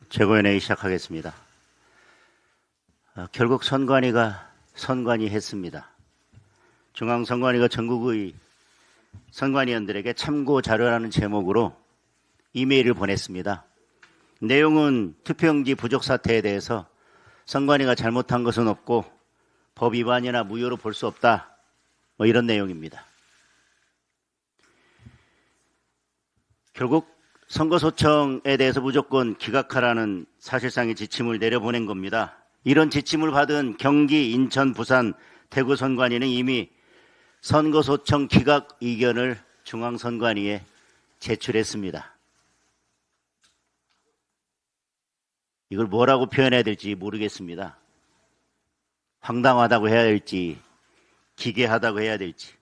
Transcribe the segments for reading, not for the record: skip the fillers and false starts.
최고위원회의 시작하겠습니다. 결국 선관위 했습니다. 중앙선관위가 전국의 선관위원들에게 참고 자료라는 제목으로 이메일을 보냈습니다. 내용은 투표용지 부족 사태에 대해서 선관위가 잘못한 것은 없고 법 위반이나 무효로 볼 수 없다. 이런 내용입니다. 결국 선거소청에 대해서 무조건 기각하라는 사실상의 지침을 내려보낸 겁니다. 이런 지침을 받은 경기, 인천, 부산, 대구 선관위는 이미 선거소청 기각 의견을 중앙선관위에 제출했습니다. 이걸 뭐라고 표현해야 될지 모르겠습니다. 황당하다고 해야 될지 기괴하다고 해야 될지.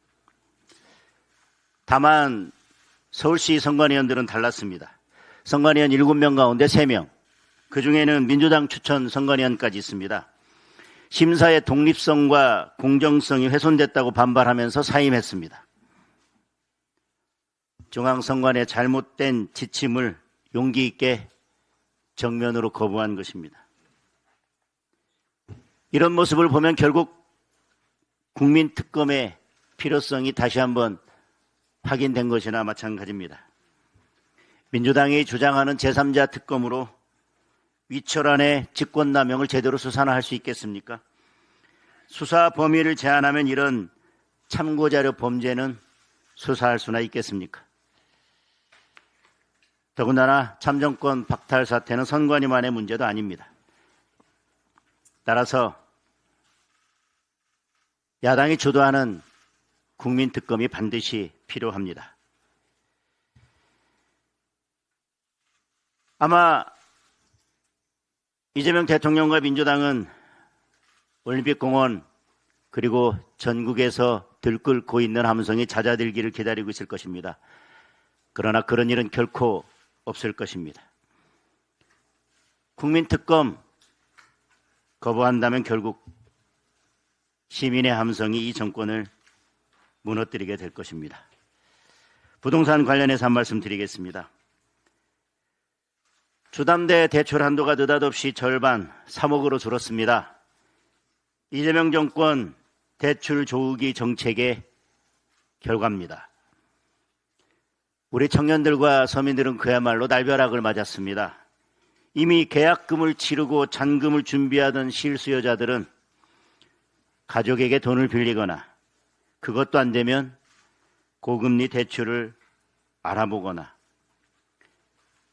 다만 서울시 선관위원들은 달랐습니다. 선관위원 7명 가운데 3명, 그중에는 민주당 추천 선관위원까지 있습니다. 심사의 독립성과 공정성이 훼손됐다고 반발하면서 사임했습니다. 중앙선관위의 잘못된 지침을 용기 있게 정면으로 거부한 것입니다. 이런 모습을 보면 결국 국민특검의 필요성이 다시 한번 확인된 것이나 마찬가지입니다. 민주당이 주장하는 제3자 특검으로 위철안의 직권남용을 제대로 수사나 할 수 있겠습니까? 수사 범위를 제한하면 이런 참고자료 범죄는 수사할 수나 있겠습니까? 더군다나 참정권 박탈 사태는 선관위만의 문제도 아닙니다. 따라서 야당이 주도하는 국민특검이 반드시 필요합니다. 아마 이재명 대통령과 민주당은 올림픽공원 그리고 전국에서 들끓고 있는 함성이 잦아들기를 기다리고 있을 것입니다. 그러나 그런 일은 결코 없을 것입니다. 국민특검 거부한다면 결국 시민의 함성이 이 정권을 무너뜨리게 될 것입니다. 부동산 관련해서 한 말씀 드리겠습니다. 주담대 대출 한도가 느닷없이 절반 3억으로 줄었습니다. 이재명 정권 대출 조우기 정책의 결과입니다. 우리 청년들과 서민들은 그야말로 날벼락을 맞았습니다. 이미 계약금을 치르고 잔금을 준비하던 실수요자들은 가족에게 돈을 빌리거나 그것도 안 되면 고금리 대출을 알아보거나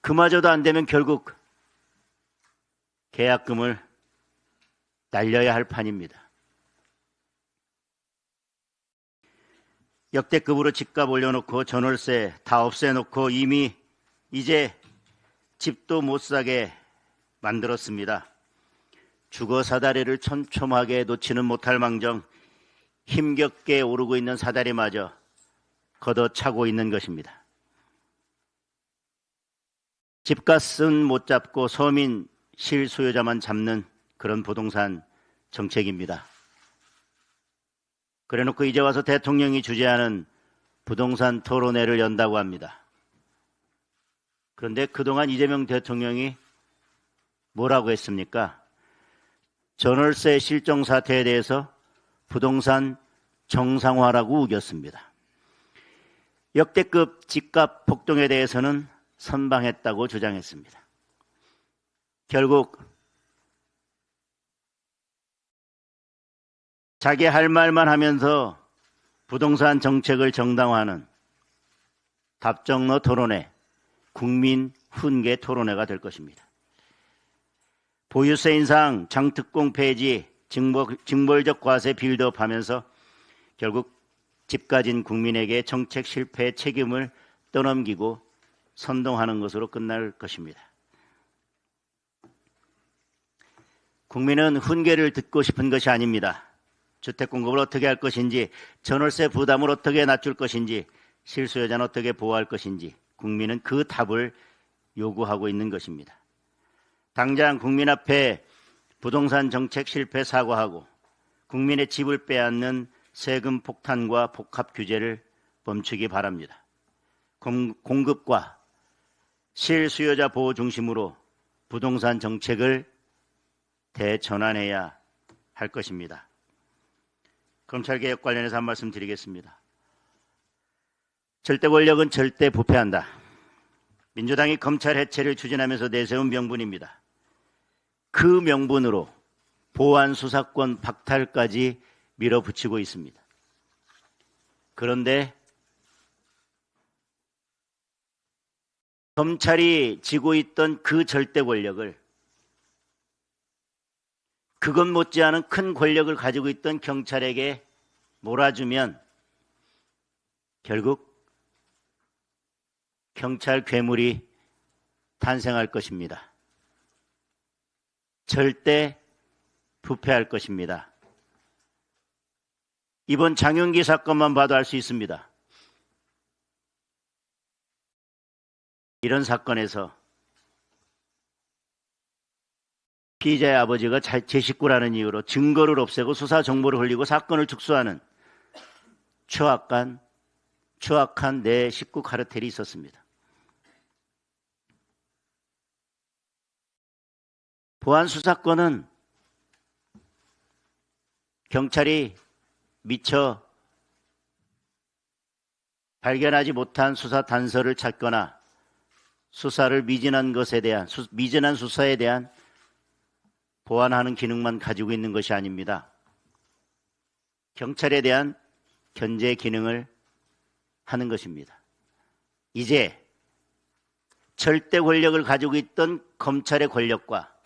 그마저도 안 되면 결국 계약금을 날려야 할 판입니다. 역대급으로 집값 올려놓고 전월세 다 없애놓고 이미 이제 집도 못 사게 만들었습니다. 주거 사다리를 촘촘하게 놓지는 못할 망정 힘겹게 오르고 있는 사다리마저 걷어차고 있는 것입니다. 집값은 못 잡고 서민 실수요자만 잡는 그런 부동산 정책입니다. 그래놓고 이제 와서 대통령이 주재하는 부동산 토론회를 연다고 합니다. 그런데 그동안 이재명 대통령이 뭐라고 했습니까? 전월세 실종 사태에 대해서 부동산 정상화라고 우겼습니다. 역대급 집값 폭등에 대해서는 선방했다고 주장했습니다. 결국 자기 할 말만 하면서 부동산 정책을 정당화하는 답정너 토론회, 국민 훈계 토론회가 될 것입니다. 보유세 인상, 장특공 폐지, 징벌적 과세 빌드업하면서 결국 집 가진 국민에게 정책 실패의 책임을 떠넘기고 선동하는 것으로 끝날 것입니다. 국민은 훈계를 듣고 싶은 것이 아닙니다. 주택 공급을 어떻게 할 것인지, 전월세 부담을 어떻게 낮출 것인지, 실수요자는 어떻게 보호할 것인지 국민은 그 답을 요구하고 있는 것입니다. 당장 국민 앞에 부동산 정책 실패 사과하고 국민의 집을 빼앗는 세금 폭탄과 복합 규제를 멈추기 바랍니다. 공급과 실수요자 보호 중심으로 부동산 정책을 대전환해야 할 것입니다. 검찰개혁 관련해서 한 말씀 드리겠습니다. 절대 권력은 절대 부패한다. 민주당이 검찰 해체를 추진하면서 내세운 명분입니다. 그 명분으로 보안 수사권 박탈까지 밀어붙이고 있습니다. 그런데 검찰이 쥐고 있던 그 절대 권력을, 그것 못지않은 큰 권력을 가지고 있던 경찰에게 몰아주면 결국 경찰 괴물이 탄생할 것입니다. 절대 부패할 것입니다. 이번 장윤기 사건만 봐도 알 수 있습니다. 이런 사건에서 피의자의 아버지가 제 식구라는 이유로 증거를 없애고 수사 정보를 흘리고 사건을 축소하는 추악한 내 식구 카르텔이 있었습니다. 보안 수사권은 경찰이 미처 발견하지 못한 수사 단서를 찾거나 수사를 미진한 수사에 대한 보완하는 기능만 가지고 있는 것이 아닙니다. 경찰에 대한 견제 기능을 하는 것입니다. 이제 절대 권력을 가지고 있던 검찰의 권력과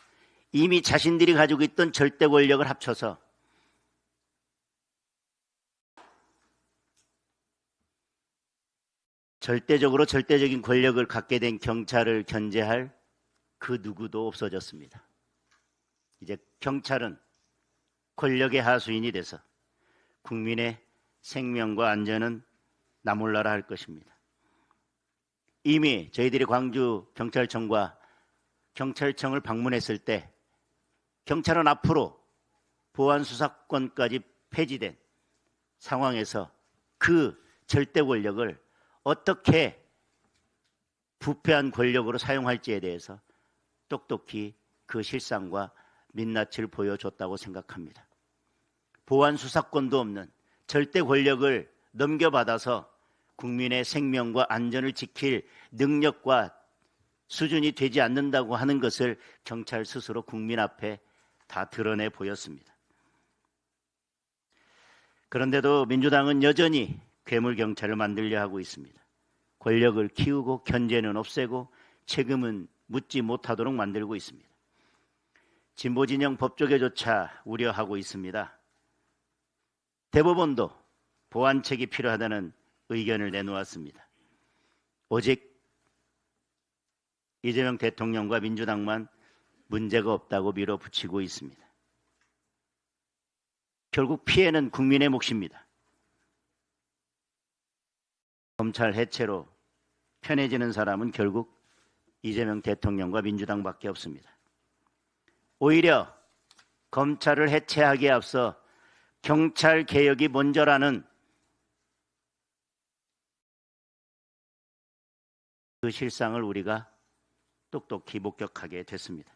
이미 자신들이 가지고 있던 절대 권력을 합쳐서 절대적인 권력을 갖게 된 경찰을 견제할 그 누구도 없어졌습니다. 이제 경찰은 권력의 하수인이 돼서 국민의 생명과 안전은 나몰라라 할 것입니다. 이미 저희들이 광주 경찰청을 방문했을 때 경찰은 앞으로 보안 수사권까지 폐지된 상황에서 그 절대 권력을 어떻게 부패한 권력으로 사용할지에 대해서 똑똑히 그 실상과 민낯을 보여줬다고 생각합니다. 보안 수사권도 없는 절대 권력을 넘겨받아서 국민의 생명과 안전을 지킬 능력과 수준이 되지 않는다고 하는 것을 경찰 스스로 국민 앞에 다 드러내 보였습니다. 그런데도 민주당은 여전히 괴물경찰을 만들려 하고 있습니다. 권력을 키우고 견제는 없애고 책임은 묻지 못하도록 만들고 있습니다. 진보진영 법조계조차 우려하고 있습니다. 대법원도 보완책이 필요하다는 의견을 내놓았습니다. 오직 이재명 대통령과 민주당만 문제가 없다고 밀어붙이고 있습니다. 결국 피해는 국민의 몫입니다. 검찰 해체로 편해지는 사람은 결국 이재명 대통령과 민주당밖에 없습니다. 오히려 검찰을 해체하기에 앞서 경찰 개혁이 먼저라는 그 실상을 우리가 똑똑히 목격하게 됐습니다.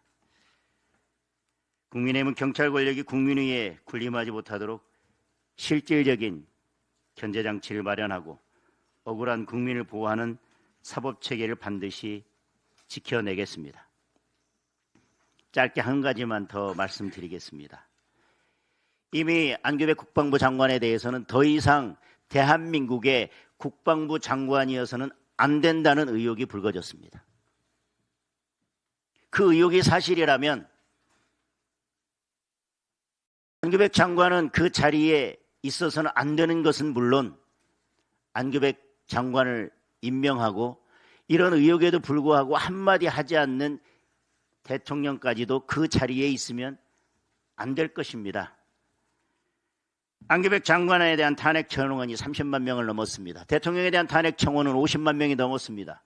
국민의힘은 경찰 권력이 국민 위에 군림하지 못하도록 실질적인 견제 장치를 마련하고 억울한 국민을 보호하는 사법체계를 반드시 지켜내겠습니다. 짧게 한 가지만 더 말씀드리겠습니다. 이미 안규백 국방부 장관에 대해서는 더 이상 대한민국의 국방부 장관이어서는 안 된다는 의혹이 불거졌습니다. 그 의혹이 사실이라면 안규백 장관은 그 자리에 있어서는 안 되는 것은 물론 안규백 장관을 임명하고 이런 의혹에도 불구하고 한마디 하지 않는 대통령까지도 그 자리에 있으면 안 될 것입니다. 안규백 장관에 대한 탄핵 청원이 30만 명을 넘었습니다. 대통령에 대한 탄핵 청원은 50만 명이 넘었습니다.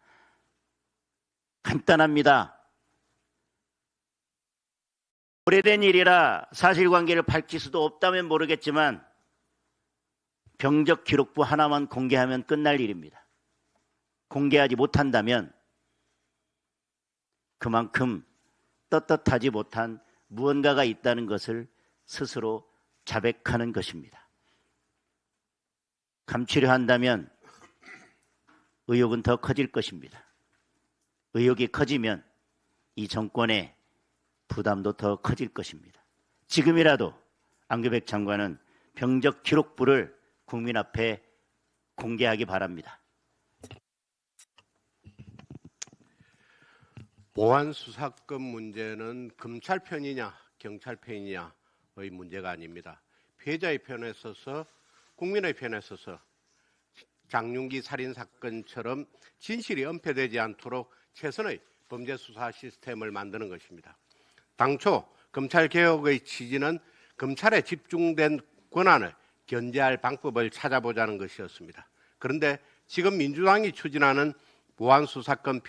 간단합니다. 오래된 일이라 사실관계를 밝힐 수도 없다면 모르겠지만 병적 기록부 하나만 공개하면 끝날 일입니다. 공개하지 못한다면 그만큼 떳떳하지 못한 무언가가 있다는 것을 스스로 자백하는 것입니다. 감추려 한다면 의혹은 더 커질 것입니다. 의혹이 커지면 이 정권의 부담도 더 커질 것입니다. 지금이라도 안규백 장관은 병적 기록부를 국민 앞에 공개하기 바랍니다. 보안 수사권 문제는 검찰 편이냐 경찰 편이냐의 문제가 아닙니다. 피해자의 편에 서서 국민의 편에 서서 장윤기 살인 사건처럼 진실이 은폐되지 않도록 최선의 범죄 수사 시스템을 만드는 것입니다. 당초 검찰 개혁의 취지는 검찰에 집중된 권한을 견제할 방법을 찾아보자는 것이었습니다. 그런데 지금 민주당이 추진하는 보안 수사권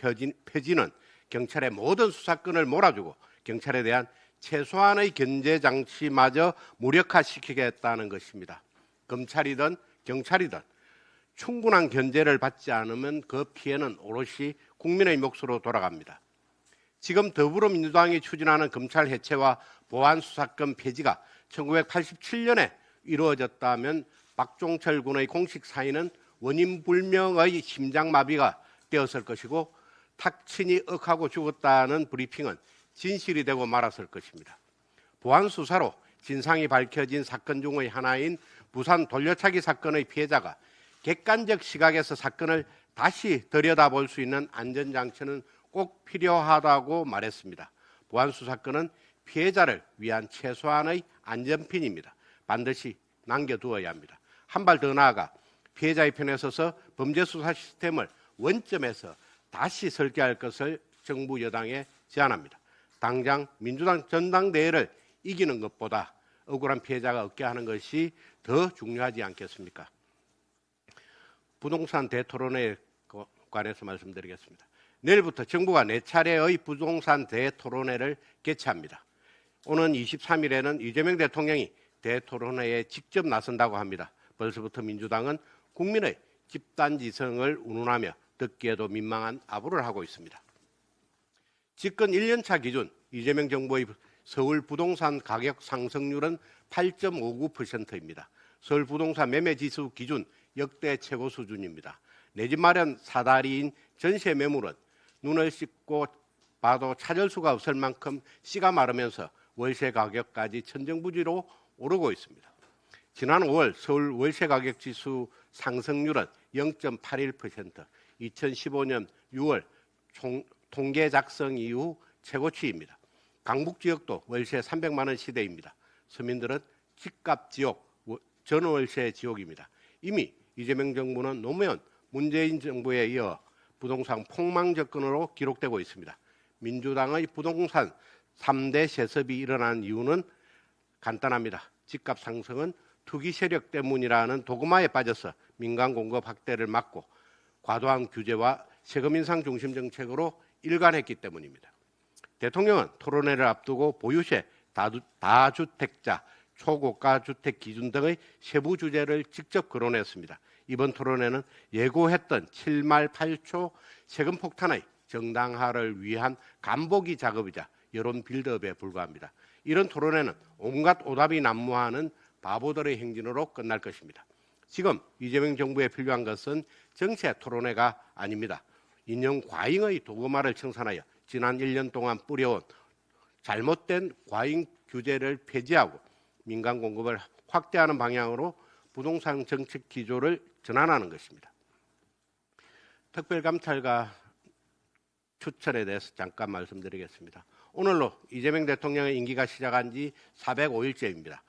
폐지는 경찰의 모든 수사권을 몰아주고 경찰에 대한 최소한의 견제 장치마저 무력화시키겠다는 것입니다. 검찰이든 경찰이든 충분한 견제를 받지 않으면 그 피해는 오롯이 국민의 몫으로 돌아갑니다. 지금 더불어민주당이 추진하는 검찰 해체와 보안 수사권 폐지가 1987년에 이루어졌다면 박종철 군의 공식 사인은 원인 불명의 심장마비가 되었을 것이고 탁친이 억하고 죽었다는 브리핑은 진실이 되고 말았을 것입니다. 보안 수사로 진상이 밝혀진 사건 중의 하나인 부산 돌려차기 사건의 피해자가 객관적 시각에서 사건을 다시 들여다볼 수 있는 안전장치는 꼭 필요하다고 말했습니다. 보안 수사권은 피해자를 위한 최소한의 안전핀입니다. 반드시 남겨두어야 합니다. 한 발 더 나아가 피해자의 편에 서서 범죄 수사 시스템을 원점에서 다시 설계할 것을 정부 여당에 제안합니다. 당장 민주당 전당대회를 이기는 것보다 억울한 피해자가 없게 하는 것이 더 중요하지 않겠습니까? 부동산 대토론회에 관해서 말씀드리겠습니다. 내일부터 정부가 4차례의 부동산 대토론회를 개최합니다. 오는 23일에는 이재명 대통령이 대토론회에 직접 나선다고 합니다. 벌써부터 민주당은 국민의 집단지성을 운운하며 듣기에도 민망한 아부를 하고 있습니다. 집권 1년차 기준 이재명 정부의 서울 부동산 가격 상승률은 8.59%입니다. 서울 부동산 매매지수 기준 역대 최고 수준입니다. 내 집 마련 사다리인 전세 매물은 눈을 씻고 봐도 찾을 수가 없을 만큼 씨가 마르면서 월세 가격까지 천정부지로 오르고 있습니다. 지난 5월 서울 월세 가격 지수 상승률은 0.81%, 2015년 6월 통계 작성 이후 최고치입니다. 강북 지역도 월세 300만 원 시대입니다. 서민들은 집값 지옥, 전월세 지옥입니다. 이미 이재명 정부는 노무현 문재인 정부에 이어 부동산 폭망 접근으로 기록되고 있습니다. 민주당의 부동산 3대 세습이 일어난 이유는 간단합니다. 집값 상승은 투기 세력 때문이라는 도그마에 빠져서 민간 공급 확대를 막고 과도한 규제와 세금 인상 중심 정책으로 일관했기 때문입니다. 대통령은 토론회를 앞두고 보유세, 다주택자, 초고가 주택 기준 등의 세부 주제를 직접 거론했습니다. 이번 토론회는 예고했던 7말 8초 세금 폭탄의 정당화를 위한 간보기 작업이자 여론 빌드업에 불과합니다. 이런 토론회는 온갖 오답이 난무하는 바보들의 행진으로 끝날 것입니다. 지금 이재명 정부에 필요한 것은 정체 토론회가 아닙니다. 인형 과잉의 도구마를 청산하여 지난 1년 동안 뿌려온 잘못된 과잉 규제를 폐지하고 민간 공급을 확대하는 방향으로 부동산 정책 기조를 전환하는 것입니다. 특별감찰관 추천에 대해서 잠깐 말씀드리겠습니다. 오늘로 이재명 대통령의 임기가 시작한 지 405일째입니다.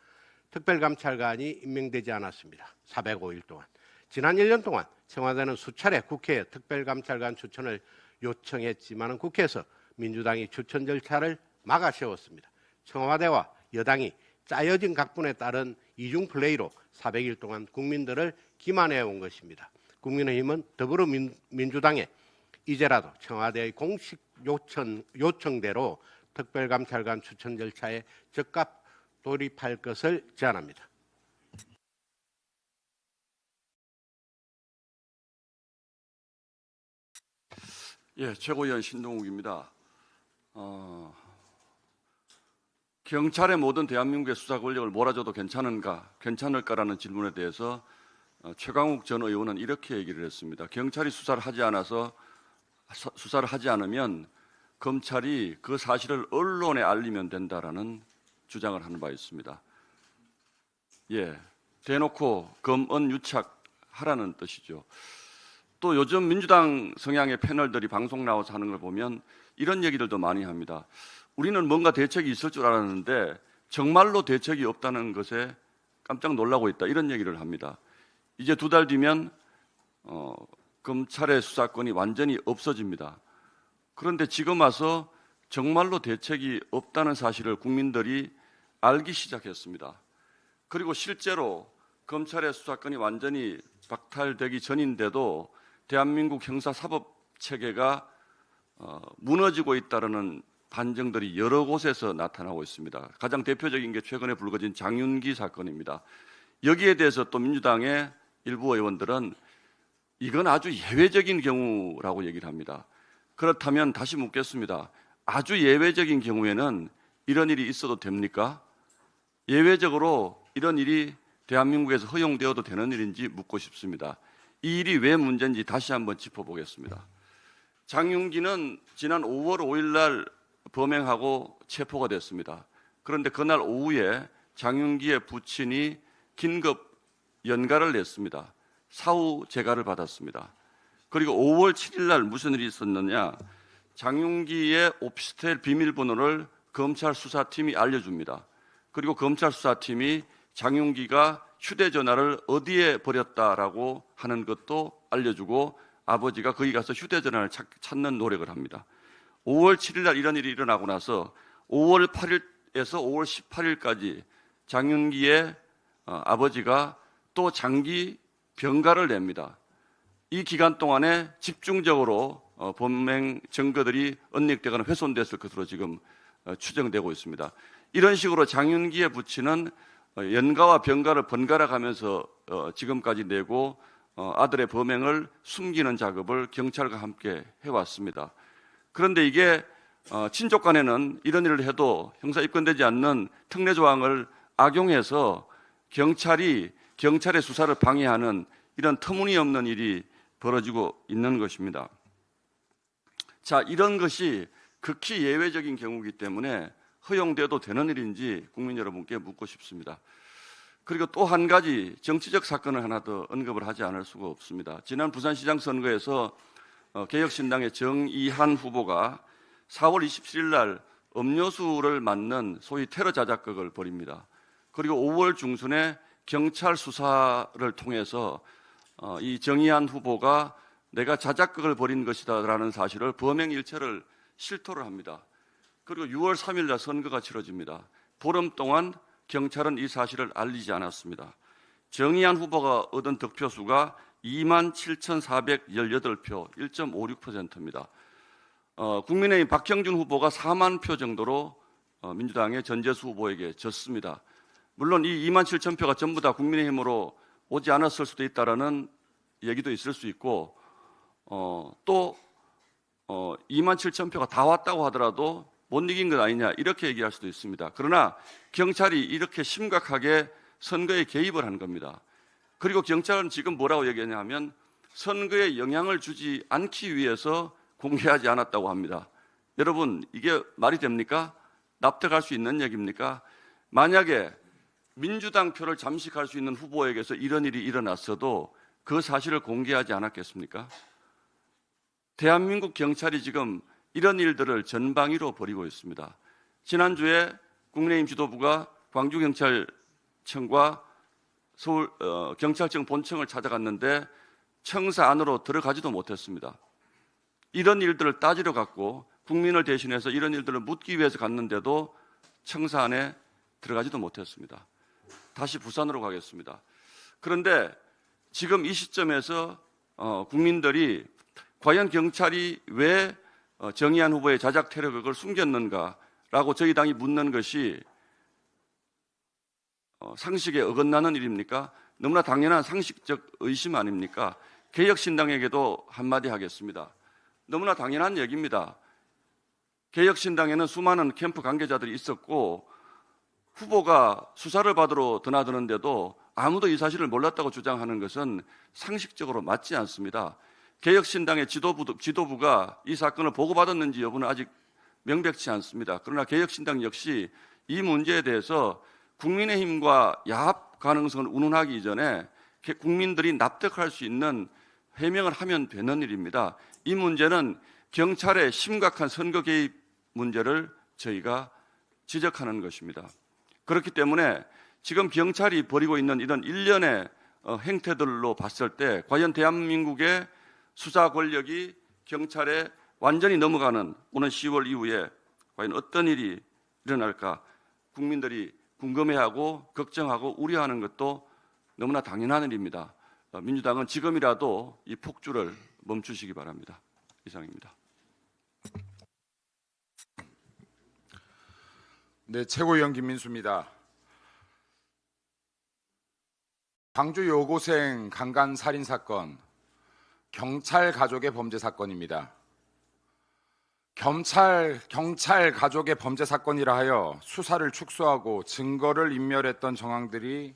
특별감찰관이 임명되지 않았습니다. 405일 동안. 지난 1년 동안 청와대는 수차례 국회에 특별감찰관 추천을 요청했지만 국회에서 민주당이 추천 절차를 막아 세웠습니다. 청와대와 여당이 짜여진 각본에 따른 이중 플레이로 400일 동안 국민들을 기만해 온 것입니다. 국민의힘은 더불어민주당에 이제라도 청와대의 공식 요청대로 특별감찰관 추천 절차에 적극 돌입할 것을 제안합니다. 예, 최고위원 신동욱입니다. 경찰의 모든 대한민국의 수사 권력을 몰아줘도 괜찮을까라는 질문에 대해서 최강욱 전 의원은 이렇게 얘기를 했습니다. 경찰이 수사를 하지 않으면 검찰이 그 사실을 언론에 알리면 된다라는 주장을 하는 바 있습니다. 예, 대놓고 검언 유착하라는 뜻이죠. 또 요즘 민주당 성향의 패널들이 방송 나와서 하는 걸 보면 이런 얘기들도 많이 합니다. 우리는 뭔가 대책이 있을 줄 알았는데 정말로 대책이 없다는 것에 깜짝 놀라고 있다. 이런 얘기를 합니다. 이제 2달 뒤면 검찰의 수사권이 완전히 없어집니다. 그런데 지금 와서 정말로 대책이 없다는 사실을 국민들이 알기 시작했습니다. 그리고 실제로 검찰의 수사권이 완전히 박탈되기 전인데도 대한민국 형사사법 체계가 무너지고 있다는 반증들이 여러 곳에서 나타나고 있습니다. 가장 대표적인 게 최근에 불거진 장윤기 사건입니다. 여기에 대해서 또 민주당의 일부 의원들은 이건 아주 예외적인 경우라고 얘기를 합니다. 그렇다면 다시 묻겠습니다. 아주 예외적인 경우에는 이런 일이 있어도 됩니까? 예외적으로 이런 일이 대한민국에서 허용되어도 되는 일인지 묻고 싶습니다. 이 일이 왜 문제인지 다시 한번 짚어보겠습니다. 장윤기는 지난 5월 5일 날 범행하고 체포가 됐습니다. 그런데 그날 오후에 장윤기의 부친이 긴급 연가를 냈습니다. 사후 재가를 받았습니다. 그리고 5월 7일 날 무슨 일이 있었느냐? 장윤기의 오피스텔 비밀번호를 검찰 수사팀이 알려줍니다. 그리고 검찰 수사팀이 장윤기가 휴대전화를 어디에 버렸다라고 하는 것도 알려주고 아버지가 거기 가서 휴대전화를 찾는 노력을 합니다. 5월 7일 날 이런 일이 일어나고 나서 5월 8일에서 5월 18일까지 장윤기의 아버지가 또 장기 병가를 냅니다. 이 기간 동안에 집중적으로 범행 증거들이 은닉되거나 훼손됐을 것으로 지금 추정되고 있습니다. 이런 식으로 장윤기의 부친은 연가와 병가를 번갈아 가면서 지금까지 내고 아들의 범행을 숨기는 작업을 경찰과 함께 해왔습니다. 그런데 이게 친족 간에는 이런 일을 해도 형사 입건되지 않는 특례 조항을 악용해서 경찰의 수사를 방해하는 이런 터무니없는 일이 벌어지고 있는 것입니다. 자, 이런 것이 극히 예외적인 경우이기 때문에 허용돼도 되는 일인지 국민 여러분께 묻고 싶습니다. 그리고 또 한 가지 정치적 사건을 하나 더 언급을 하지 않을 수가 없습니다. 지난 부산시장 선거에서 개혁신당의 정의한 후보가 4월 27일 날 음료수를 맞는 소위 테러 자작극을 벌입니다. 그리고 5월 중순에 경찰 수사를 통해서 이 정의한 후보가 내가 자작극을 벌인 것이다라는 사실을 범행 일체를 실토를 합니다. 그리고 6월 3일 날 선거가 치러집니다. 보름 동안 경찰은 이 사실을 알리지 않았습니다. 정의한 후보가 얻은 득표수가 27,418표, 1.56%입니다. 국민의힘 박형준 후보가 4만 표 정도로 민주당의 전재수 후보에게 졌습니다. 물론 이 27,000표가 전부 다 국민의힘으로 오지 않았을 수도 있다라는 얘기도 있을 수 있고 또 27,000표가 다 왔다고 하더라도 못 이긴 것 아니냐 이렇게 얘기할 수도 있습니다. 그러나 경찰이 이렇게 심각하게 선거에 개입을 한 겁니다. 그리고 경찰은 지금 뭐라고 얘기하냐면 선거에 영향을 주지 않기 위해서 공개하지 않았다고 합니다. 여러분 이게 말이 됩니까? 납득할 수 있는 얘기입니까? 만약에 민주당 표를 잠식할 수 있는 후보에게서 이런 일이 일어났어도 그 사실을 공개하지 않았겠습니까? 대한민국 경찰이 지금 이런 일들을 전방위로 벌이고 있습니다. 지난주에 국민의힘 지도부가 광주경찰청과 서울 경찰청 본청을 찾아갔는데 청사 안으로 들어가지도 못했습니다. 이런 일들을 따지러 갔고 국민을 대신해서 이런 일들을 묻기 위해서 갔는데도 청사 안에 들어가지도 못했습니다. 다시 부산으로 가겠습니다. 그런데 지금 이 시점에서 국민들이 과연 경찰이 왜 정의한 후보의 자작 테러극을 숨겼는가라고 저희 당이 묻는 것이 상식에 어긋나는 일입니까? 너무나 당연한 상식적 의심 아닙니까? 개혁신당에게도 한마디 하겠습니다. 너무나 당연한 얘기입니다. 개혁신당에는 수많은 캠프 관계자들이 있었고 후보가 수사를 받으러 드나드는데도 아무도 이 사실을 몰랐다고 주장하는 것은 상식적으로 맞지 않습니다. 개혁신당의 지도부가 이 사건을 보고받았는지 여부는 아직 명백치 않습니다. 그러나 개혁신당 역시 이 문제에 대해서 국민의힘과 야합 가능성을 운운하기 이전에 국민들이 납득할 수 있는 해명을 하면 되는 일입니다. 이 문제는 경찰의 심각한 선거 개입 문제를 저희가 지적하는 것입니다. 그렇기 때문에 지금 경찰이 벌이고 있는 이런 일련의 행태들로 봤을 때 과연 대한민국의 수사 권력이 경찰에 완전히 넘어가는 오는 10월 이후에 과연 어떤 일이 일어날까 국민들이 궁금해하고 걱정하고 우려하는 것도 너무나 당연한 일입니다. 민주당은 지금이라도 이 폭주를 멈추시기 바랍니다. 이상입니다. 네, 최고위원 김민수입니다. 광주 여고생 강간 살인 사건, 경찰 가족의 범죄 사건입니다. 경찰 가족의 범죄 사건이라 하여 수사를 축소하고 증거를 인멸했던 정황들이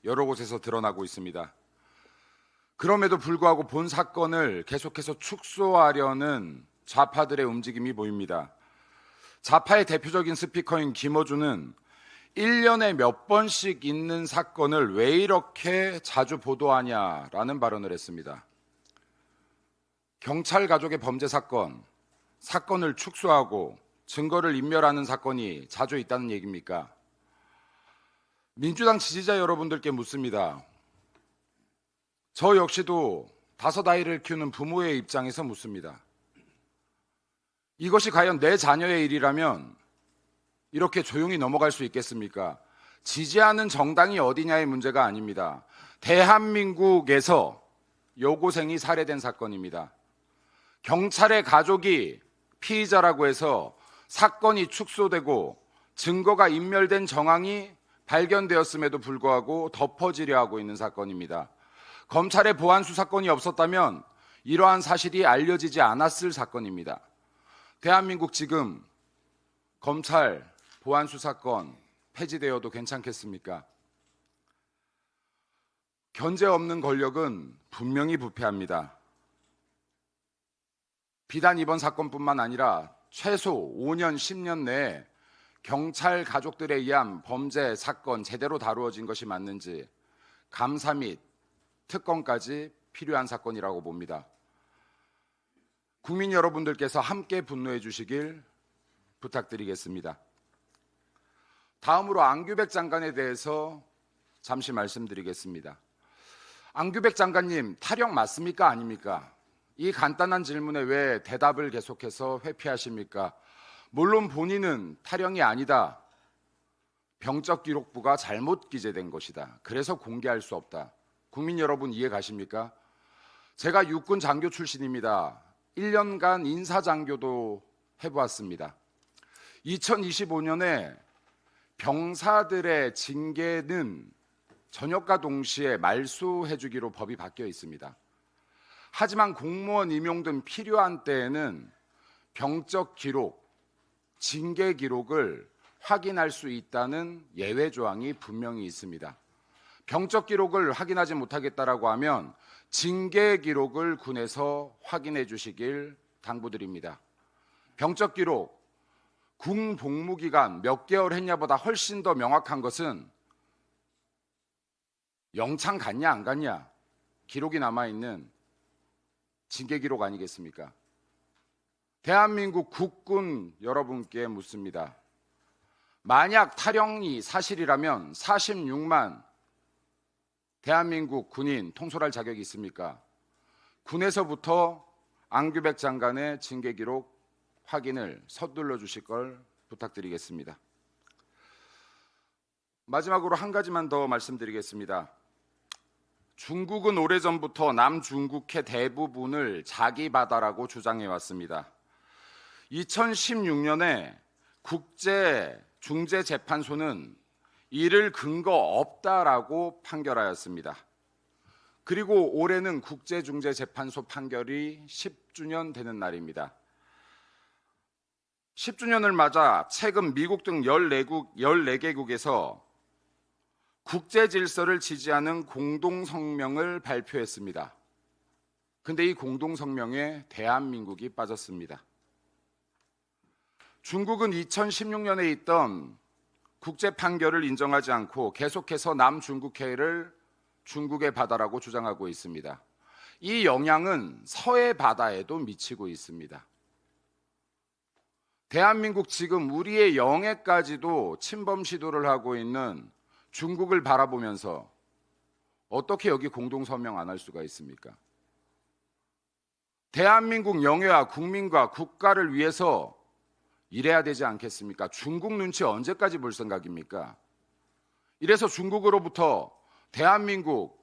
여러 곳에서 드러나고 있습니다. 그럼에도 불구하고 본 사건을 계속해서 축소하려는 좌파들의 움직임이 보입니다. 좌파의 대표적인 스피커인 김어준은 1년에 몇 번씩 있는 사건을 왜 이렇게 자주 보도하냐라는 발언을 했습니다. 경찰 가족의 범죄 사건을 축소하고 증거를 인멸하는 사건이 자주 있다는 얘기입니까? 민주당 지지자 여러분들께 묻습니다. 저 역시도 5아이를 키우는 부모의 입장에서 묻습니다. 이것이 과연 내 자녀의 일이라면 이렇게 조용히 넘어갈 수 있겠습니까? 지지하는 정당이 어디냐의 문제가 아닙니다. 대한민국에서 여고생이 살해된 사건입니다. 경찰의 가족이 피의자라고 해서 사건이 축소되고 증거가 인멸된 정황이 발견되었음에도 불구하고 덮어지려 하고 있는 사건입니다. 검찰의 보안 수사권이 없었다면 이러한 사실이 알려지지 않았을 사건입니다. 대한민국 지금 검찰 보안 수사권 폐지되어도 괜찮겠습니까? 견제 없는 권력은 분명히 부패합니다. 비단 이번 사건뿐만 아니라 최소 5년, 10년 내에 경찰 가족들에 의한 범죄 사건 제대로 다루어진 것이 맞는지 감사 및 특검까지 필요한 사건이라고 봅니다. 국민 여러분들께서 함께 분노해 주시길 부탁드리겠습니다. 다음으로 안규백 장관에 대해서 잠시 말씀드리겠습니다. 안규백 장관님, 탈영 맞습니까? 아닙니까? 이 간단한 질문에 왜 대답을 계속해서 회피하십니까? 물론 본인은 탈영이 아니다. 병적 기록부가 잘못 기재된 것이다. 그래서 공개할 수 없다. 국민 여러분 이해 가십니까? 제가 육군 장교 출신입니다. 1년간 인사장교도 해보았습니다. 2025년에 병사들의 징계는 전역과 동시에 말소해주기로 법이 바뀌어 있습니다. 하지만 공무원 임용 등 필요한 때에는 병적 기록, 징계 기록을 확인할 수 있다는 예외 조항이 분명히 있습니다. 병적 기록을 확인하지 못하겠다라고 하면 징계 기록을 군에서 확인해 주시길 당부드립니다. 병적 기록, 군 복무 기간 몇 개월 했냐보다 훨씬 더 명확한 것은 영창 갔냐 안 갔냐 기록이 남아있는 징계 기록 아니겠습니까? 대한민국 국군 여러분께 묻습니다. 만약 탈영이 사실이라면 46만 대한민국 군인 통솔할 자격이 있습니까? 군에서부터 안규백 장관의 징계 기록 확인을 서둘러 주실 걸 부탁드리겠습니다. 마지막으로 한 가지만 더 말씀드리겠습니다. 중국은 오래전부터 남중국해 대부분을 자기 바다라고 주장해 왔습니다. 2016년에 국제중재재판소는 이를 근거 없다라고 판결하였습니다. 그리고 올해는 국제중재재판소 판결이 10주년 되는 날입니다. 10주년을 맞아 최근 미국 등 14개국에서 국제 질서를 지지하는 공동성명을 발표했습니다. 근데 이 공동성명에 대한민국이 빠졌습니다. 중국은 2016년에 있던 국제 판결을 인정하지 않고 계속해서 남중국해를 중국의 바다라고 주장하고 있습니다. 이 영향은 서해 바다에도 미치고 있습니다. 대한민국 지금 우리의 영해까지도 침범 시도를 하고 있는 중국을 바라보면서 어떻게 여기 공동성명 안 할 수가 있습니까? 대한민국 영해와 국민과 국가를 위해서 일해야 되지 않겠습니까? 중국 눈치 언제까지 볼 생각입니까? 이래서 중국으로부터 대한민국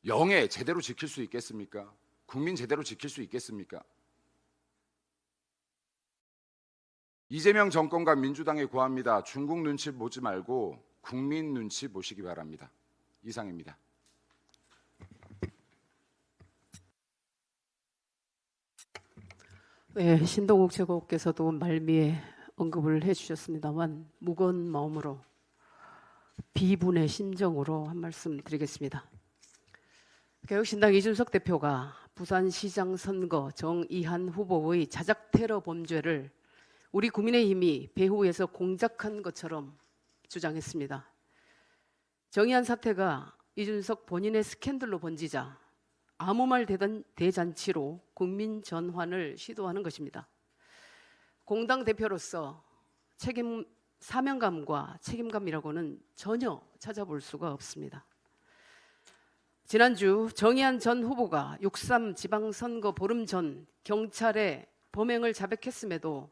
영해 제대로 지킬 수 있겠습니까? 국민 제대로 지킬 수 있겠습니까? 이재명 정권과 민주당에 고합니다. 중국 눈치 보지 말고 국민 눈치 보시기 바랍니다. 이상입니다. 네, 신동욱 최고께서도 말미에 언급을 해주셨습니다만 무거운 마음으로 비분의 심정으로 한 말씀 드리겠습니다. 개혁신당 이준석 대표가 부산시장 선거 정의한 후보의 자작 테러 범죄를 우리 국민의힘이 배후에서 공작한 것처럼 주장했습니다. 정의한 사태가 이준석 본인의 스캔들로 번지자 아무 말 대잔치로 국민 전환을 시도하는 것입니다. 공당 대표로서 사명감과 책임감이라고는 전혀 찾아볼 수가 없습니다. 지난주 정의한 전 후보가 6.3 지방선거 보름 전 경찰에 범행을 자백했음에도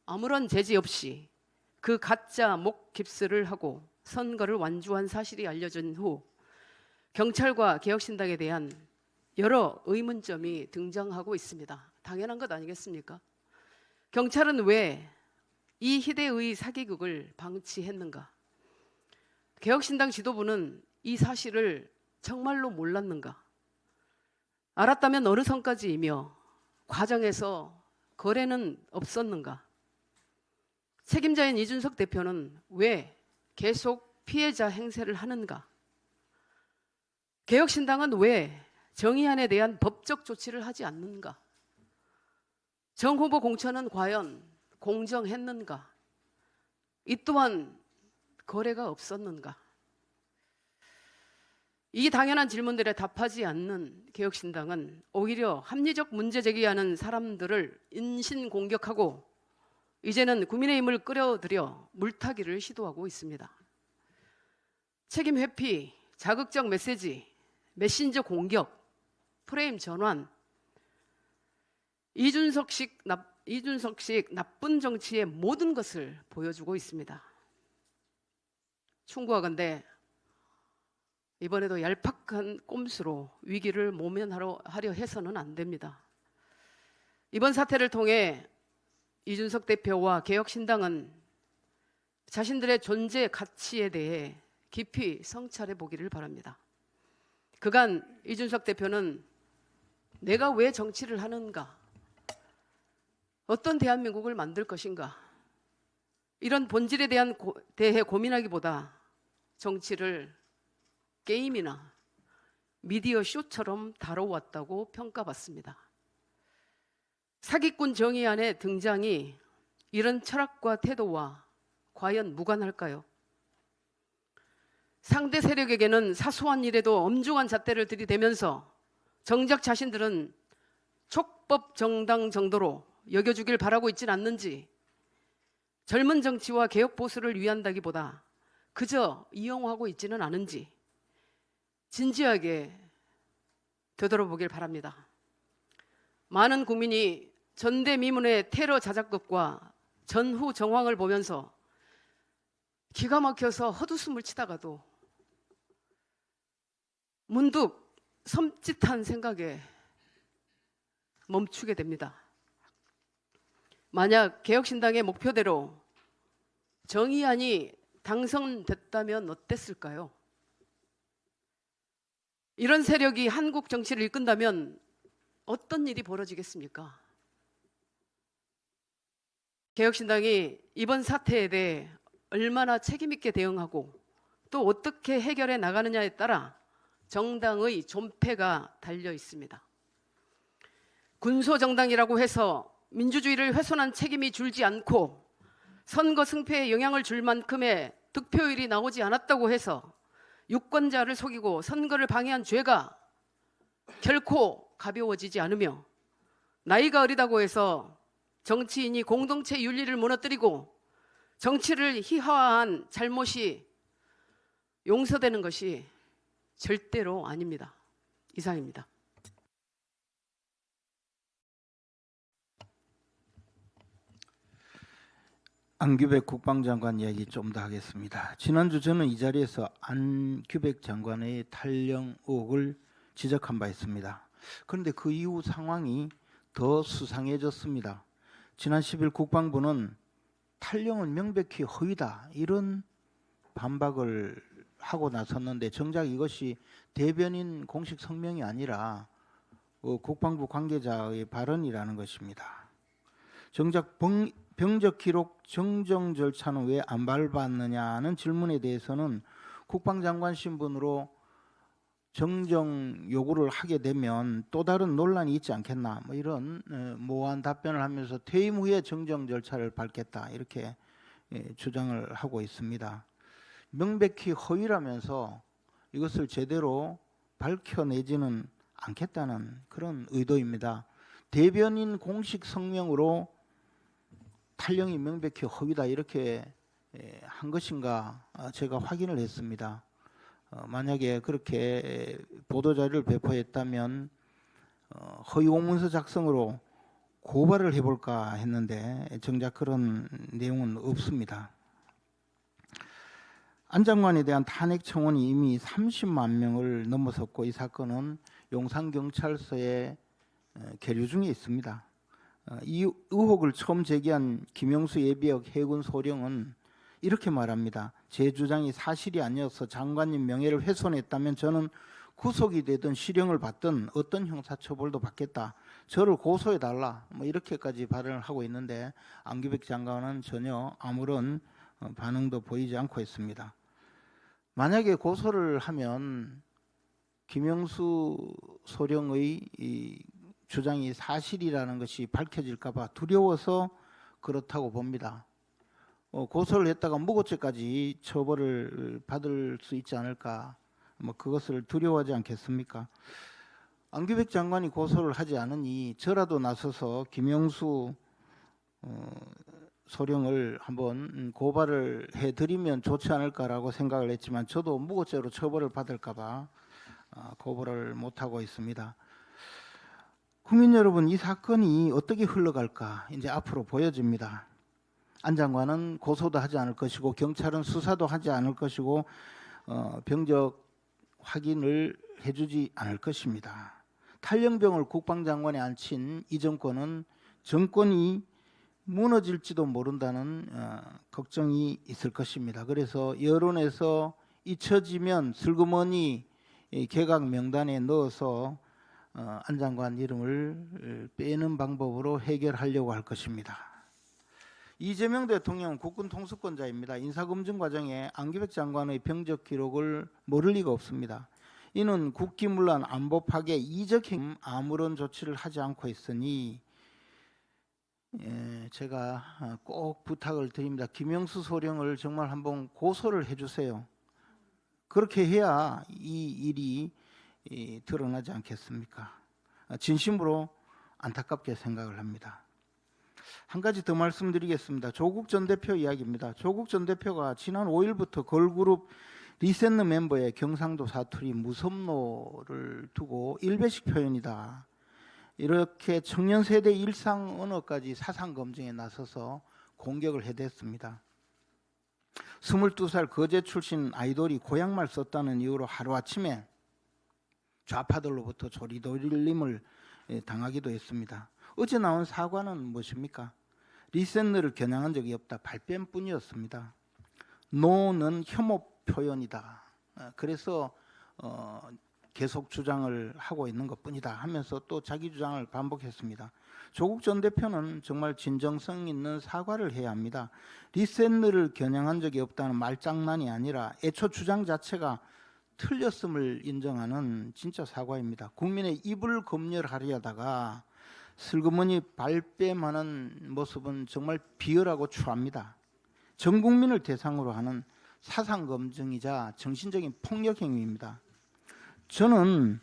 아무런 제지 없이 그 가짜 목 깁스를 하고 선거를 완주한 사실이 알려진 후 경찰과 개혁신당에 대한 여러 의문점이 등장하고 있습니다. 당연한 것 아니겠습니까? 경찰은 왜 이 희대의 사기극을 방치했는가? 개혁신당 지도부는 이 사실을 정말로 몰랐는가? 알았다면 어느 선까지이며 과정에서 거래는 없었는가? 책임자인 이준석 대표는 왜 계속 피해자 행세를 하는가? 개혁신당은 왜 정의안에 대한 법적 조치를 하지 않는가? 정 후보 공천은 과연 공정했는가? 이 또한 거래가 없었는가? 이 당연한 질문들에 답하지 않는 개혁신당은 오히려 합리적 문제 제기하는 사람들을 인신공격하고 이제는 국민의힘을 끌어들여 물타기를 시도하고 있습니다. 책임 회피, 자극적 메시지, 메신저 공격, 프레임 전환, 이준석식 나쁜 정치의 모든 것을 보여주고 있습니다. 충고하건대 이번에도 얄팍한 꼼수로 위기를 모면하려 해서는 안 됩니다. 이번 사태를 통해 이준석 대표와 개혁신당은 자신들의 존재 가치에 대해 깊이 성찰해 보기를 바랍니다. 그간 이준석 대표는 내가 왜 정치를 하는가? 어떤 대한민국을 만들 것인가? 이런 본질에 대해 고민하기보다 정치를 게임이나 미디어 쇼처럼 다뤄왔다고 평가받습니다. 사기꾼 정의안의 등장이 이런 철학과 태도와 과연 무관할까요? 상대 세력에게는 사소한 일에도 엄중한 잣대를 들이대면서 정작 자신들은 촉법 정당 정도로 여겨주길 바라고 있진 않는지, 젊은 정치와 개혁 보수를 위한다기보다 그저 이용하고 있지는 않은지 진지하게 되돌아보길 바랍니다. 많은 국민이 전대미문의 테러 자작극과 전후 정황을 보면서 기가 막혀서 헛웃음을 치다가도 문득 섬찟한 생각에 멈추게 됩니다. 만약 개혁신당의 목표대로 정의안이 당선됐다면 어땠을까요? 이런 세력이 한국 정치를 이끈다면 어떤 일이 벌어지겠습니까? 개혁신당이 이번 사태에 대해 얼마나 책임 있게 대응하고 또 어떻게 해결해 나가느냐에 따라 정당의 존폐가 달려 있습니다. 군소정당이라고 해서 민주주의를 훼손한 책임이 줄지 않고 선거 승패에 영향을 줄 만큼의 득표율이 나오지 않았다고 해서 유권자를 속이고 선거를 방해한 죄가 결코 가벼워지지 않으며, 나이가 어리다고 해서 정치인이 공동체 윤리를 무너뜨리고 정치를 희화화한 잘못이 용서되는 것이 절대로 아닙니다. 이상입니다. 안규백 국방장관 이야기 좀 더 하겠습니다. 지난주 저는 이 자리에서 안규백 장관의 탈영 의혹을 지적한 바 있습니다. 그런데 그 이후 상황이 더 수상해졌습니다. 지난 10일 국방부는 탈영은 명백히 허위다, 이런 반박을 하고 나섰는데 정작 이것이 대변인 공식 성명이 아니라 국방부 관계자의 발언이라는 것입니다. 정작 병적 기록 정정 절차는 왜 안 밟았느냐는 질문에 대해서는 국방장관 신분으로 정정 요구를 하게 되면 또 다른 논란이 있지 않겠나, 뭐 이런 모호한 답변을 하면서 퇴임 후에 정정 절차를 밟겠다, 이렇게 주장을 하고 있습니다. 명백히 허위라면서 이것을 제대로 밝혀내지는 않겠다는 그런 의도입니다. 대변인 공식 성명으로 탈영이 명백히 허위다 이렇게 한 것인가 제가 확인을 했습니다. 만약에 그렇게 보도자료를 배포했다면 허위 공문서 작성으로 고발을 해볼까 했는데 정작 그런 내용은 없습니다. 안 장관에 대한 탄핵 청원이 이미 30만 명을 넘어섰고 이 사건은 용산경찰서에 계류 중에 있습니다. 이 의혹을 처음 제기한 김영수 예비역 해군 소령은 이렇게 말합니다. 제 주장이 사실이 아니어서 장관님 명예를 훼손했다면 저는 구속이 되든 실형을 받든 어떤 형사처벌도 받겠다. 저를 고소해달라. 뭐 이렇게까지 발언을 하고 있는데 안규백 장관은 전혀 아무런 반응도 보이지 않고 있습니다. 만약에 고소를 하면 김영수 소령의 이 주장이 사실이라는 것이 밝혀질까 봐 두려워서 그렇다고 봅니다. 고소를 했다가 무고죄까지 처벌을 받을 수 있지 않을까, 뭐 그것을 두려워하지 않겠습니까? 안규백 장관이 고소를 하지 않으니 저라도 나서서 김영수 소령을 한번 고발을 해드리면 좋지 않을까라고 생각을 했지만 저도 무고죄로 처벌을 받을까 봐 고발을 못하고 있습니다. 국민 여러분, 이 사건이 어떻게 흘러갈까 이제 앞으로 보여집니다. 안 장관은 고소도 하지 않을 것이고 경찰은 수사도 하지 않을 것이고 병적 확인을 해주지 않을 것입니다. 탈영병을 국방장관에 앉힌 이 정권은 정권이 무너질지도 모른다는 걱정이 있을 것입니다. 그래서 여론에서 잊혀지면 슬그머니 개각 명단에 넣어서 안 장관 이름을 빼는 방법으로 해결하려고 할 것입니다. 이재명 대통령은 국군 통수권자입니다. 인사검증 과정에 안규백 장관의 병적 기록을 모를 리가 없습니다. 이는 국기문란 안보 파괴 이적 행위 아무런 조치를 하지 않고 있으니 제가 꼭 부탁을 드립니다. 김영수 소령을 정말 한번 고소를 해주세요. 그렇게 해야 이 일이 드러나지 않겠습니까? 진심으로 안타깝게 생각을 합니다. 한 가지 더 말씀드리겠습니다. 조국 전 대표 이야기입니다. 조국 전 대표가 지난 5일부터 걸그룹 리센느 멤버의 경상도 사투리 무섭노를 두고 일배식 표현이다, 이렇게 청년 세대 일상 언어까지 사상 검증에 나서서 공격을 해댔습니다. 22살 거제 출신 아이돌이 고향말 썼다는 이유로 하루아침에 좌파들로부터 조리돌림을 당하기도 했습니다. 어제 나온 사과는 무엇입니까? 리센느를 겨냥한 적이 없다, 발뺌뿐이었습니다. 노는 혐오 표현이다. 그래서 계속 주장을 하고 있는 것뿐이다 하면서 또 자기 주장을 반복했습니다. 조국 전 대표는 정말 진정성 있는 사과를 해야 합니다. 리셋늘을 겨냥한 적이 없다는 말장난이 아니라 애초 주장 자체가 틀렸음을 인정하는 진짜 사과입니다. 국민의 입을 검열하려다가 슬그머니 발뺌하는 모습은 정말 비열하고 추합니다. 전 국민을 대상으로 하는 사상 검증이자 정신적인 폭력 행위입니다. 저는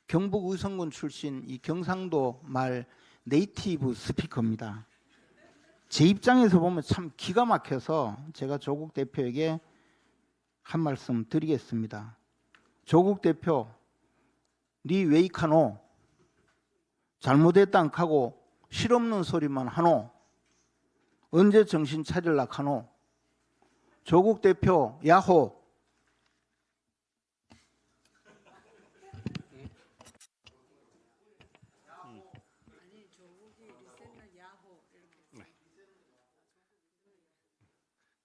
경북 의성군 출신 이 경상도 말 네이티브 스피커입니다. 제 입장에서 보면 참 기가 막혀서 제가 조국 대표에게 한 말씀 드리겠습니다. 조국 대표, 니 웨이카노? 잘못했다 안 하고 실없는 소리만 하노? 언제 정신 차릴라 하노? 조국 대표 야호.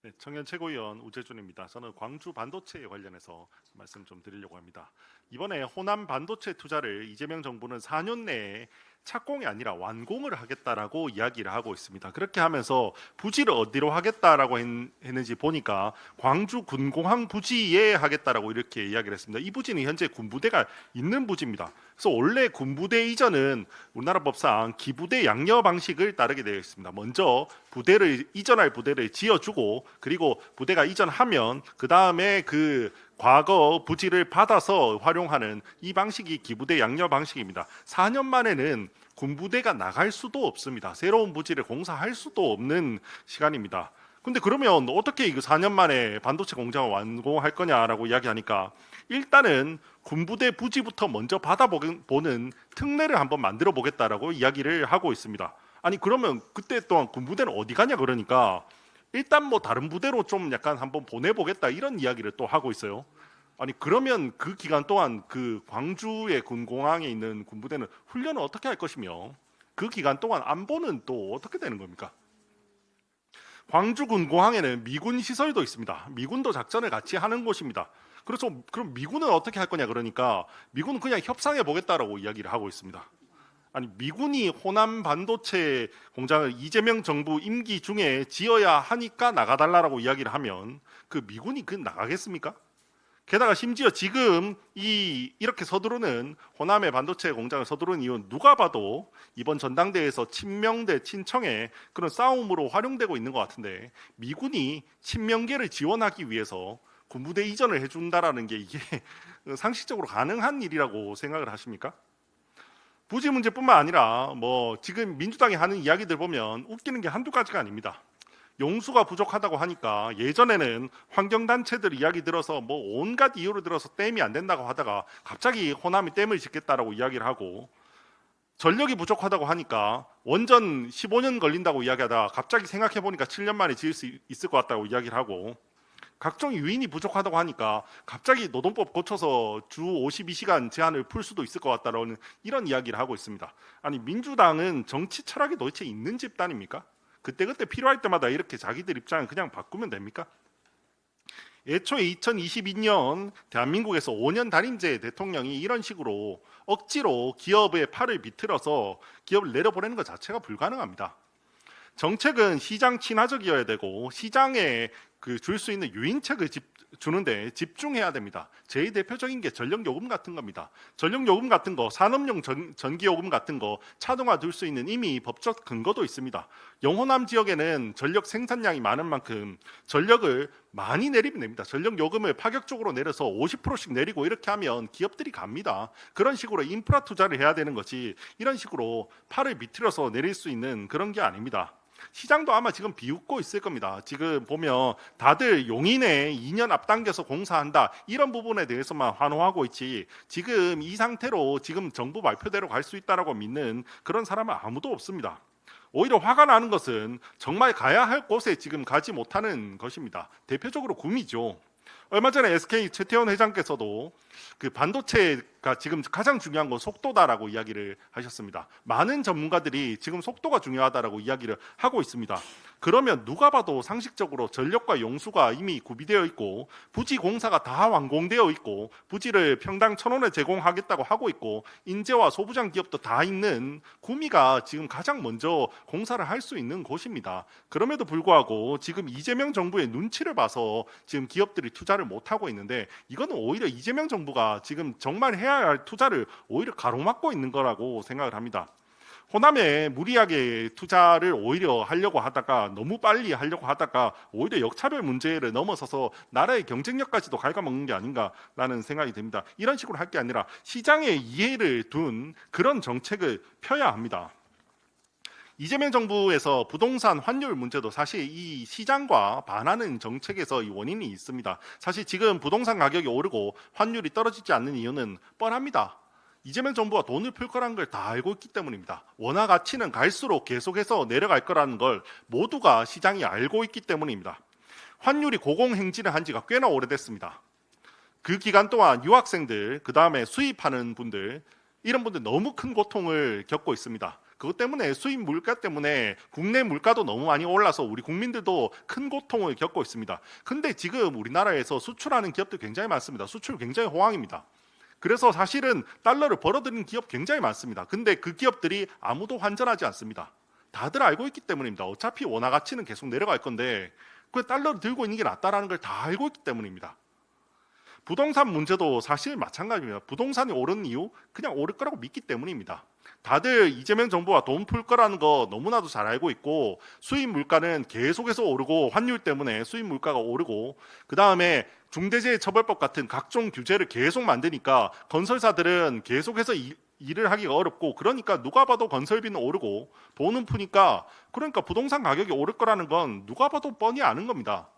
네, 청년 최고위원 우재준입니다. 저는 광주 반도체에 관련해서 말씀 좀 드리려고 합니다. 이번에 호남 반도체 투자를 이재명 정부는 4년 내에 착공이 아니라 완공을 하겠다라고 이야기를 하고 있습니다. 그렇게 하면서 부지를 어디로 하겠다라고 했는지 보니까 광주 군공항 부지에 하겠다라고 이렇게 이야기를 했습니다. 이 부지는 현재 군부대가 있는 부지입니다. 그래서 원래 군부대 이전은 우리나라 법상 기부대 양녀 방식을 따르게 되어 있습니다. 먼저 이전할 부대를 지어주고 그리고 부대가 이전하면 그 다음에 그 과거 부지를 받아서 활용하는 이 방식이 기부대 양녀 방식입니다. 4년 만에는 군부대가 나갈 수도 없습니다. 새로운 부지를 공사할 수도 없는 시간입니다. 근데 그러면 어떻게 이거 4년 만에 반도체 공장을 완공할 거냐라고 이야기하니까 일단은 군부대 부지부터 먼저 받아보는 특례를 한번 만들어 보겠다라고 이야기를 하고 있습니다. 아니 그러면 그때 동안 군부대는 어디 가냐 그러니까 일단 뭐 다른 부대로 좀 약간 한번 보내보겠다 이런 이야기를 또 하고 있어요. 아니 그러면 그 기간 동안 그 광주의 군공항에 있는 군부대는 훈련을 어떻게 할 것이며 그 기간 동안 안보는 또 어떻게 되는 겁니까? 광주 군공항에는 미군 시설도 있습니다. 미군도 작전을 같이 하는 곳입니다. 그래서 그럼 미군은 어떻게 할 거냐 그러니까 미군은 그냥 협상해 보겠다라고 이야기를 하고 있습니다. 아니 미군이 호남 반도체 공장을 이재명 정부 임기 중에 지어야 하니까 나가달라고 이야기를 하면 그 미군이 나가겠습니까? 게다가 심지어 지금 이렇게 서두르는 호남의 반도체 공장을 서두르는 이유는 누가 봐도 이번 전당대회에서 친명대 친청의 그런 싸움으로 활용되고 있는 것 같은데 미군이 친명계를 지원하기 위해서 군부대 이전을 해준다라는 게 이게 상식적으로 가능한 일이라고 생각을 하십니까? 부지 문제뿐만 아니라 뭐 지금 민주당이 하는 이야기들 보면 웃기는 게 한두 가지가 아닙니다. 용수가 부족하다고 하니까 예전에는 환경단체들 이야기 들어서 뭐 온갖 이유를 들어서 댐이 안 된다고 하다가 갑자기 호남이 댐을 짓겠다라고 이야기를 하고 전력이 부족하다고 하니까 원전 15년 걸린다고 이야기하다가 갑자기 생각해 보니까 7년 만에 지을 수 있을 것 같다고 이야기를 하고 각종 유인이 부족하다고 하니까 갑자기 노동법 고쳐서 주 52시간 제한을 풀 수도 있을 것 같다라는 이런 이야기를 하고 있습니다. 아니 민주당은 정치 철학이 도대체 있는 집단입니까? 그때그때 필요할 때마다 이렇게 자기들 입장을 그냥 바꾸면 됩니까? 애초에 2022년 대한민국에서 5년 단임제 대통령이 이런 식으로 억지로 기업의 팔을 비틀어서 기업을 내려보내는 것 자체가 불가능합니다. 정책은 시장 친화적이어야 되고 시장에 줄 수 있는 유인책을 주는데 집중해야 됩니다. 제일 대표적인 게 전력요금 같은 겁니다. 전력요금 같은 거, 산업용 전기요금 같은 거 차등화 둘 수 있는 이미 법적 근거도 있습니다. 영호남 지역에는 전력 생산량이 많은 만큼 전력을 많이 내리면 됩니다. 전력요금을 파격적으로 내려서 50%씩 내리고 이렇게 하면 기업들이 갑니다. 그런 식으로 인프라 투자를 해야 되는 거지 이런 식으로 팔을 비틀어서 내릴 수 있는 그런 게 아닙니다. 시장도 아마 지금 비웃고 있을 겁니다. 지금 보면 다들 용인에 2년 앞당겨서 공사한다 이런 부분에 대해서만 환호하고 있지 지금 이 상태로 지금 정부 발표대로 갈 수 있다라고 믿는 그런 사람은 아무도 없습니다. 오히려 화가 나는 것은 정말 가야 할 곳에 지금 가지 못하는 것입니다. 대표적으로 구미죠. 얼마 전에 SK 최태원 회장께서도 그 반도체 그러니까 지금 가장 중요한 건 속도다라고 이야기를 하셨습니다. 많은 전문가들이 지금 속도가 중요하다라고 이야기를 하고 있습니다. 그러면 누가 봐도 상식적으로 전력과 용수가 이미 구비되어 있고 부지 공사가 다 완공되어 있고 부지를 평당 1,000원에 제공하겠다고 하고 있고 인재와 소부장 기업도 다 있는 구미가 지금 가장 먼저 공사를 할 수 있는 곳입니다. 그럼에도 불구하고 지금 이재명 정부의 눈치를 봐서 지금 기업들이 투자를 못하고 있는데, 이거는 오히려 이재명 정부가 지금 정말 해야 할 투자를 오히려 가로막고 있는 거라고 생각을 합니다. 호남에 무리하게 투자를 오히려 하려고 하다가 너무 빨리 하려고 하다가 오히려 역차별 문제를 넘어서서 나라의 경쟁력까지도 갉아먹는 게 아닌가라는 생각이 듭니다. 이런 식으로 할 게 아니라 시장의 이해를 둔 그런 정책을 펴야 합니다. 이재명 정부에서 부동산 환율 문제도 사실 이 시장과 반하는 정책에서 이 원인이 있습니다. 사실 지금 부동산 가격이 오르고 환율이 떨어지지 않는 이유는 뻔합니다. 이재명 정부가 돈을 풀 거라는 걸 다 알고 있기 때문입니다. 원화 가치는 갈수록 계속해서 내려갈 거라는 걸 모두가 시장이 알고 있기 때문입니다. 환율이 고공행진을 한 지가 꽤나 오래됐습니다. 그 기간 동안 유학생들, 그 다음에 수입하는 분들, 이런 분들 너무 큰 고통을 겪고 있습니다. 그것 때문에 수입 물가 때문에 국내 물가도 너무 많이 올라서 우리 국민들도 큰 고통을 겪고 있습니다. 근데 지금 우리나라에서 수출하는 기업들 굉장히 많습니다. 수출 굉장히 호황입니다. 그래서 사실은 달러를 벌어들이는 기업 굉장히 많습니다. 근데 그 기업들이 아무도 환전하지 않습니다. 다들 알고 있기 때문입니다. 어차피 원화 가치는 계속 내려갈 건데 그 달러를 들고 있는 게 낫다라는 걸 다 알고 있기 때문입니다. 부동산 문제도 사실 마찬가지입니다. 부동산이 오른 이유 그냥 오를 거라고 믿기 때문입니다. 다들 이재명 정부가 돈 풀 거라는 거 너무나도 잘 알고 있고 수입 물가는 계속해서 오르고 환율 때문에 수입 물가가 오르고 그 다음에 중대재해처벌법 같은 각종 규제를 계속 만드니까 건설사들은 계속해서 일을 하기가 어렵고 그러니까 누가 봐도 건설비는 오르고 돈은 푸니까 그러니까 부동산 가격이 오를 거라는 건 누가 봐도 뻔히 아는 겁니다.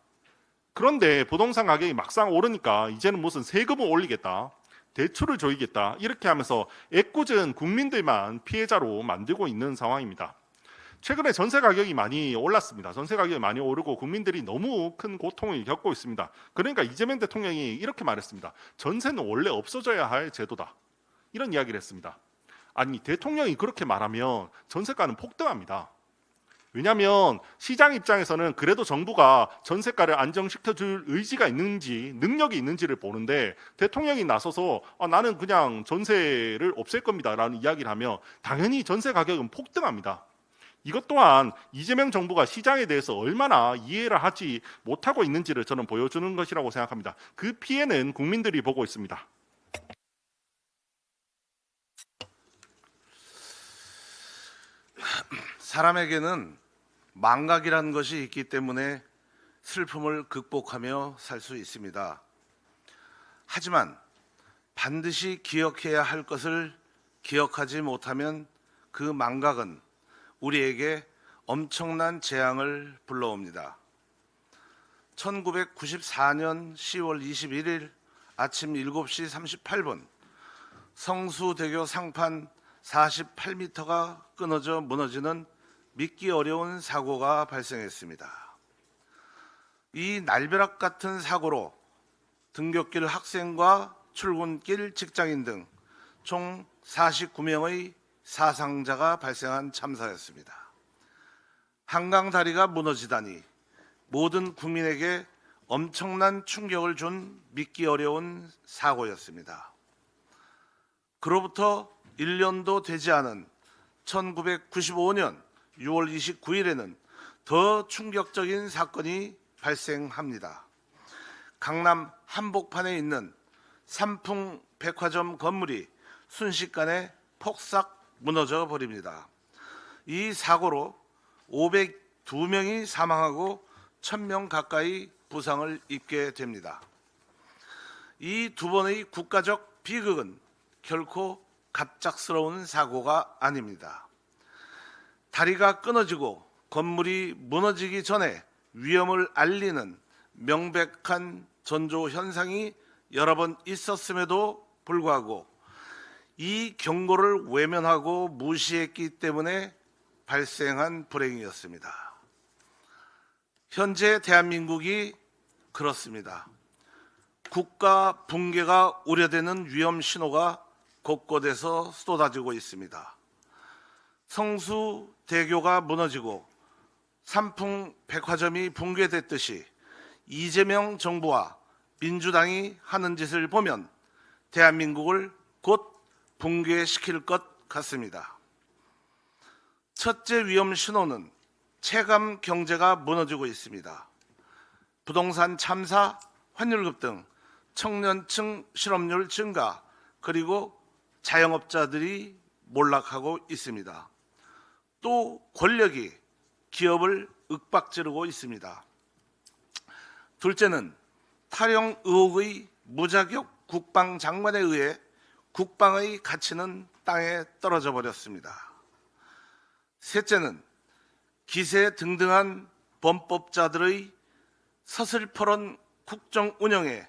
그런데 부동산 가격이 막상 오르니까 이제는 무슨 세금을 올리겠다, 대출을 조이겠다 이렇게 하면서 애꿎은 국민들만 피해자로 만들고 있는 상황입니다. 최근에 전세 가격이 많이 올랐습니다. 전세 가격이 많이 오르고 국민들이 너무 큰 고통을 겪고 있습니다. 그러니까 이재명 대통령이 이렇게 말했습니다. 전세는 원래 없어져야 할 제도다. 이런 이야기를 했습니다. 아니 대통령이 그렇게 말하면 전세가는 폭등합니다. 왜냐하면 시장 입장에서는 그래도 정부가 전세가를 안정시켜줄 의지가 있는지 능력이 있는지를 보는데 대통령이 나서서 나는 그냥 전세를 없앨 겁니다 라는 이야기를 하면 당연히 전세 가격은 폭등합니다. 이것 또한 이재명 정부가 시장에 대해서 얼마나 이해를 하지 못하고 있는지를 저는 보여주는 것이라고 생각합니다. 그 피해는 국민들이 보고 있습니다. 사람에게는 망각이라는 것이 있기 때문에 슬픔을 극복하며 살 수 있습니다. 하지만 반드시 기억해야 할 것을 기억하지 못하면 그 망각은 우리에게 엄청난 재앙을 불러옵니다. 1994년 10월 21일 아침 7시 38분 성수대교 상판 48m가 끊어져 무너지는 믿기 어려운 사고가 발생했습니다. 이 날벼락 같은 사고로 등굣길 학생과 출근길 직장인 등 총 49명의 사상자가 발생한 참사였습니다. 한강 다리가 무너지다니 모든 국민에게 엄청난 충격을 준 믿기 어려운 사고였습니다. 그로부터 1년도 되지 않은 1995년 6월 29일에는 더 충격적인 사건이 발생합니다. 강남 한복판에 있는 삼풍 백화점 건물이 순식간에 폭삭 무너져 버립니다. 이 사고로 502명이 사망하고 1000명 가까이 부상을 입게 됩니다. 이 두 번의 국가적 비극은 결코 갑작스러운 사고가 아닙니다. 다리가 끊어지고 건물이 무너지기 전에 위험을 알리는 명백한 전조 현상이 여러 번 있었음에도 불구하고 이 경고를 외면하고 무시했기 때문에 발생한 불행이었습니다. 현재 대한민국이 그렇습니다. 국가 붕괴가 우려되는 위험 신호가 곳곳에서 쏟아지고 있습니다. 성수대교가 무너지고 삼풍백화점이 붕괴됐듯이 이재명 정부와 민주당이 하는 짓을 보면 대한민국을 곧 붕괴시킬 것 같습니다. 첫째 위험 신호는 체감 경제가 무너지고 있습니다. 부동산 참사, 환율급 등 청년층 실업률 증가, 그리고 자영업자들이 몰락하고 있습니다. 또 권력이 기업을 윽박지르고 있습니다. 둘째는 탈영 의혹의 무자격 국방장관에 의해 국방의 가치는 땅에 떨어져 버렸습니다. 셋째는 기세 등등한 범법자들의 서슬퍼런 국정 운영에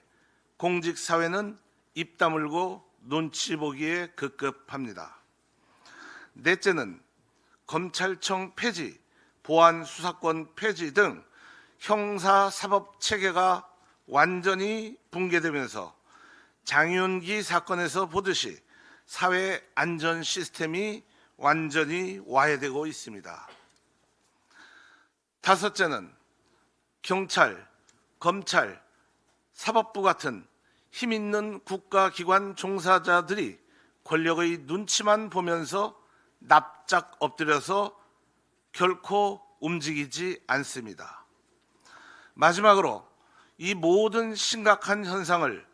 공직사회는 입 다물고 눈치 보기에 급급합니다. 넷째는 검찰청 폐지, 보안수사권 폐지 등 형사사법체계가 완전히 붕괴되면서 장윤기 사건에서 보듯이 사회 안전 시스템이 완전히 와해되고 있습니다. 다섯째는 경찰, 검찰, 사법부 같은 힘있는 국가기관 종사자들이 권력의 눈치만 보면서 납작 엎드려서 결코 움직이지 않습니다. 마지막으로 이 모든 심각한 현상을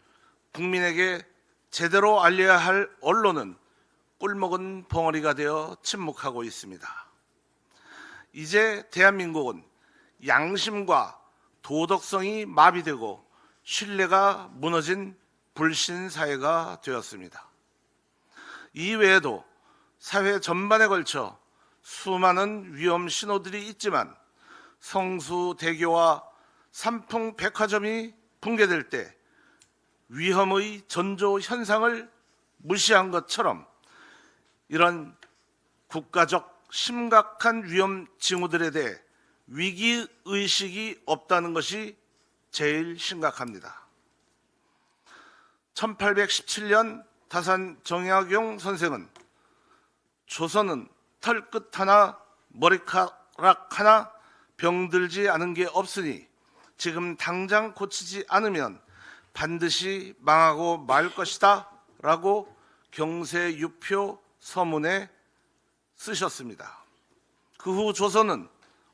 국민에게 제대로 알려야 할 언론은 꿀먹은 벙어리가 되어 침묵하고 있습니다. 이제 대한민국은 양심과 도덕성이 마비되고 신뢰가 무너진 불신 사회가 되었습니다. 이외에도 사회 전반에 걸쳐 수많은 위험 신호들이 있지만 성수대교와 삼풍백화점이 붕괴될 때 위험의 전조 현상을 무시한 것처럼 이런 국가적 심각한 위험 징후들에 대해 위기의식이 없다는 것이 제일 심각합니다. 1817년 다산 정약용 선생은 조선은 털끝 하나 머리카락 하나 병들지 않은 게 없으니 지금 당장 고치지 않으면 반드시 망하고 말 것이다 라고 경세유표 서문에 쓰셨습니다. 그 후 조선은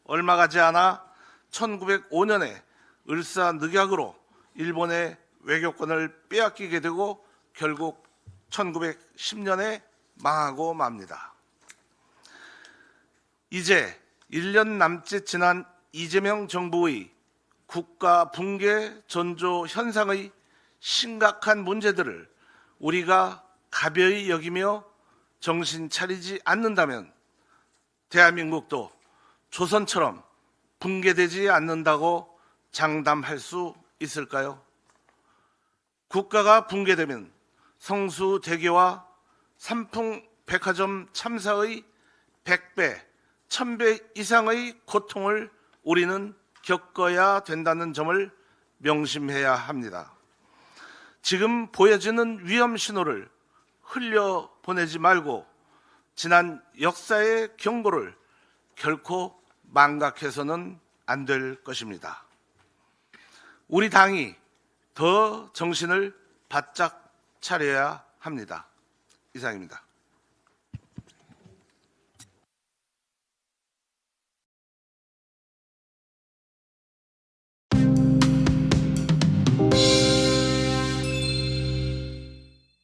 얼마 가지 않아 1905년에 을사늑약으로 일본의 외교권을 빼앗기게 되고 결국 1910년에 망하고 맙니다. 이제 1년 남짓 지난 이재명 정부의 국가 붕괴 전조 현상의 심각한 문제들을 우리가 가벼이 여기며 정신 차리지 않는다면 대한민국도 조선처럼 붕괴되지 않는다고 장담할 수 있을까요? 국가가 붕괴되면 성수대교와 삼풍백화점 참사의 100배, 1000배 이상의 고통을 우리는 겪어야 된다는 점을 명심해야 합니다. 지금 보여지는 위험 신호를 흘려보내지 말고 지난 역사의 경고를 결코 망각해서는 안 될 것입니다. 우리 당이 더 정신을 바짝 차려야 합니다. 이상입니다.